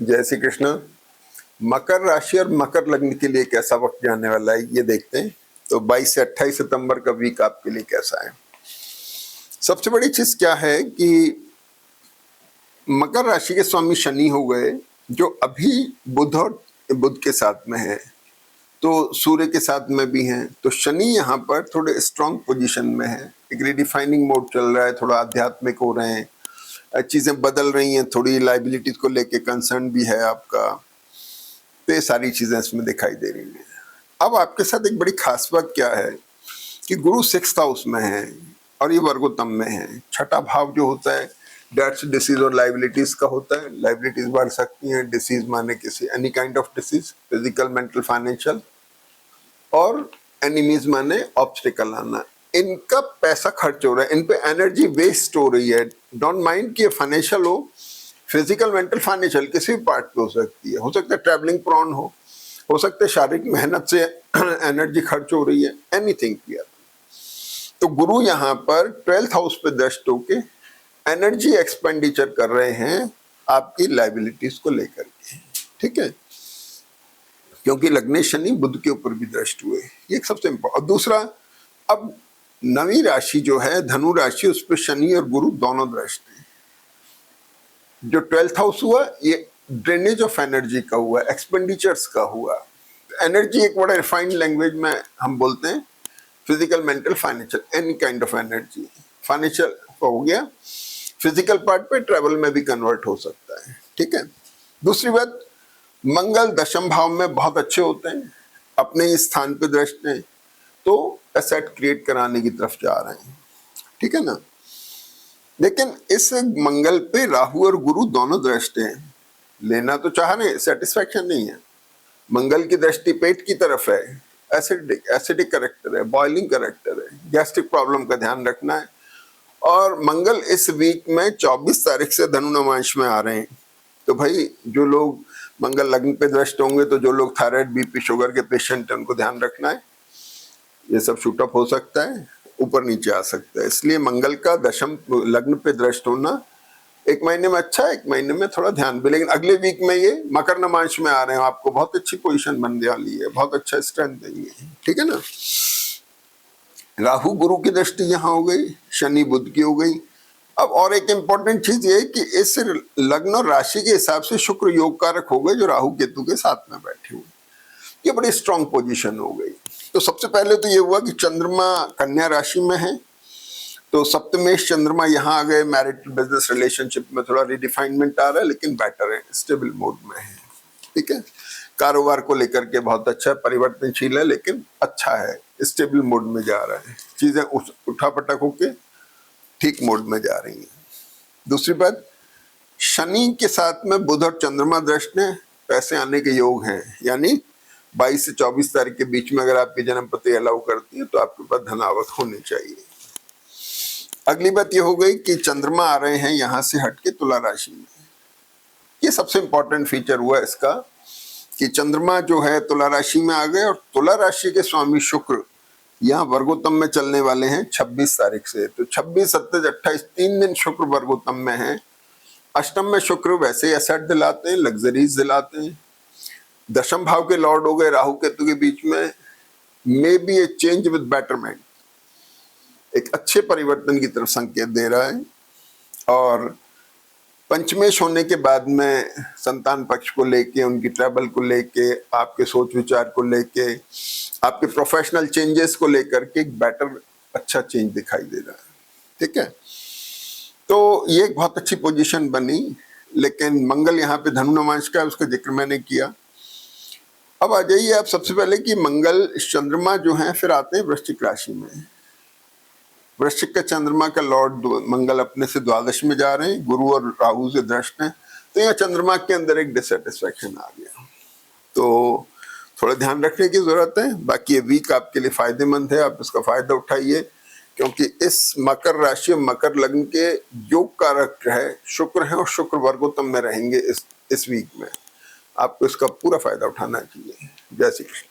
जय श्री कृष्ण। मकर राशि और मकर लग्न के लिए कैसा वक्त जाने वाला है ये देखते हैं। तो 22 से 28 सितंबर का वीक आपके लिए कैसा है। सबसे बड़ी चीज क्या है कि मकर राशि के स्वामी शनि हो गए, जो अभी बुध के साथ में है, तो सूर्य के साथ में भी हैं। तो शनि यहाँ पर थोड़े स्ट्रांग पोजीशन में है, एक रिडिफाइनिंग मोड चल रहा है, थोड़ा आध्यात्मिक हो रहे हैं, चीजें बदल रही हैं, थोड़ी लाइबिलिटीज को लेके कंसर्न भी है आपका। तो ये सारी चीजें इसमें दिखाई दे रही हैं। अब आपके साथ एक बड़ी खास बात क्या है कि गुरु 6th हाउस में है और ये वर्गोत्तम में है। छठा भाव जो होता है डेथ्स, डिसीज और लाइबिलिटीज का होता है। लाइबिलिटीज बढ़ सकती हैं, डिसीज माने किसी any kind of disease, physical, mental, financial, और एनिमीज माने ऑब्स्टिकल आना। इनका पैसा खर्च हो रहा है, इन पे एनर्जी वेस्ट हो रही है। डोंट माइंड कि फाइनेंशियल हो, फिजिकल, मेंटल, फाइनेंशियल किसी भी पार्ट पे हो सकती है। हो सकता है ट्रैवलिंग प्रॉन हो सकता है शारीरिक मेहनत से एनर्जी खर्च हो रही है, एनीथिंग किया। तो गुरु यहाँ पर 12th हाउस पे दृष्ट होके एनर्जी एक्सपेंडिचर कर रहे हैं आपकी लाइबिलिटीज को लेकर के, ठीक है, क्योंकि लग्ने शनि बुध के ऊपर भी दृष्ट हुए। ये एक सबसे इम्पोर्टेंट। दूसरा, अब नवी राशि जो है धनु राशि, उस पर शनि और गुरु दोनों दृष्ट हैं। जो 12th हाउस हुआ ये ड्रेनेज ऑफ एनर्जी का हुआ, एक्सपेंडिचर्स का हुआ। एनर्जी एक बड़ा रिफाइंड लैंग्वेज में हम बोलते हैं physical, mental, financial, any kind of energy. Financial हो गया, फिजिकल पार्ट पे ट्रेवल में भी कन्वर्ट हो सकता है, ठीक है। दूसरी बात, मंगल दशम भाव में बहुत अच्छे होते हैं, अपने ही स्थान पे दृष्ट हैं, तो एसेट क्रिएट कराने की तरफ जा रहे हैं, ठीक है ना। लेकिन इस मंगल पे राहु और गुरु दोनों दृष्ट हैं। लेना तो चाह रहे हैं, सेटिस्फैक्शन नहीं है। मंगल की दृष्टि पेट की तरफ है, एसिडिक करेक्टर है, बॉइलिंग करेक्टर है, गैस्ट्रिक प्रॉब्लम का ध्यान रखना है। और मंगल इस वीक में 24 तारीख से धनु नवांश में आ रहे हैं। तो भाई जो लोग मंगल लग्न पे दृष्ट होंगे, तो जो लोग थायराइड, बीपी, शुगर के पेशेंट हैं, उनको ध्यान रखना है। ये सब शूट अप हो सकता है, ऊपर नीचे आ सकता है। इसलिए मंगल का दशम लग्न पे दृष्ट होना एक महीने में अच्छा है, एक महीने में थोड़ा ध्यान भी। लेकिन अगले वीक में ये मकर नवांश में आ रहे हैं, आपको बहुत अच्छी पोजीशन बनने वाली है, बहुत अच्छा स्ट्रेंथ देंगे, ठीक है ना। राहु गुरु की दृष्टि यहाँ हो गई, शनि बुध की हो गई। अब और एक इंपॉर्टेंट चीज ये कि इस लग्न और राशि के हिसाब से शुक्र योग कारक हो गए, जो राहु केतु के साथ में बैठे हुए। ये बड़ी स्ट्रांग पोजीशन हो गई। तो सबसे पहले तो ये हुआ कि चंद्रमा कन्या राशि में है, तो सप्तमेश चंद्रमा यहाँ आ गए। मैरिड, बिजनेस, रिलेशनशिप में थोड़ा रिडिफाइनमेंट आ रहा है, लेकिन बेटर है, स्टेबल मोड में है, ठीक है। कारोबार को लेकर के बहुत अच्छा है, परिवर्तनशील है, लेकिन अच्छा है, स्टेबल मोड में जा रहा है। चीजें उठापटक होके ठीक मोड में जा रही हैं। दूसरी बात, शनि के साथ में बुध और चंद्रमा दृष्ट ने पैसे आने के योग हैं, यानी 22 से 24 तारीख के बीच में अगर आपकी जन्मपति अलाउ करती है तो आपके पास धनावक होनी चाहिए। अगली बात ये हो गई कि चंद्रमा आ रहे हैं यहां से हटके तुला राशि में। ये सबसे इंपॉर्टेंट फीचर हुआ इसका कि चंद्रमा जो है तुला राशि में आ गए, और तुला राशि के स्वामी शुक्र यहाँ वर्गोत्तम में चलने वाले हैं 26 तारीख से। तो 26, 27, 28 3 दिन शुक्र वर्गोत्तम में है। अष्टम में शुक्र वैसे एसेट दिलाते हैं, लग्जरीज दिलाते हैं। दशम भाव के लॉर्ड हो गए राहु केतु के बीच में, may be A change with betterment, एक अच्छे परिवर्तन की तरफ संकेत दे रहा है। और पंचमेश होने के बाद में संतान पक्ष को लेके, उनकी ट्रैवल को लेके, आपके सोच विचार को लेके, आपके प्रोफेशनल चेंजेस को लेकर के एक बेटर अच्छा चेंज दिखाई दे रहा है, ठीक है। तो ये एक बहुत अच्छी पोजीशन बनी। लेकिन मंगल यहाँ पे धनु नवांश का है, उसका जिक्र मैंने किया। अब आ जाइए आप सबसे पहले कि मंगल चंद्रमा जो है फिर आते हैं वृश्चिक राशि में। वृश्चिक का चंद्रमा का लॉर्ड मंगल अपने से द्वादश में जा रहे हैं, गुरु और राहु से दृष्ट हैं। तो यहाँ चंद्रमा के अंदर एक डिससेटिस्फैक्शन आ गया, तो थोड़ा ध्यान रखने की जरूरत है। बाकी ये वीक आपके लिए फायदेमंद है, आप इसका फायदा उठाइए, क्योंकि इस मकर राशि और मकर लग्न के योग कारक है शुक्र है, और शुक्र वर्गोत्तम में रहेंगे इस वीक में। आपको इसका पूरा फायदा उठाना चाहिए। जय श्री कृष्ण।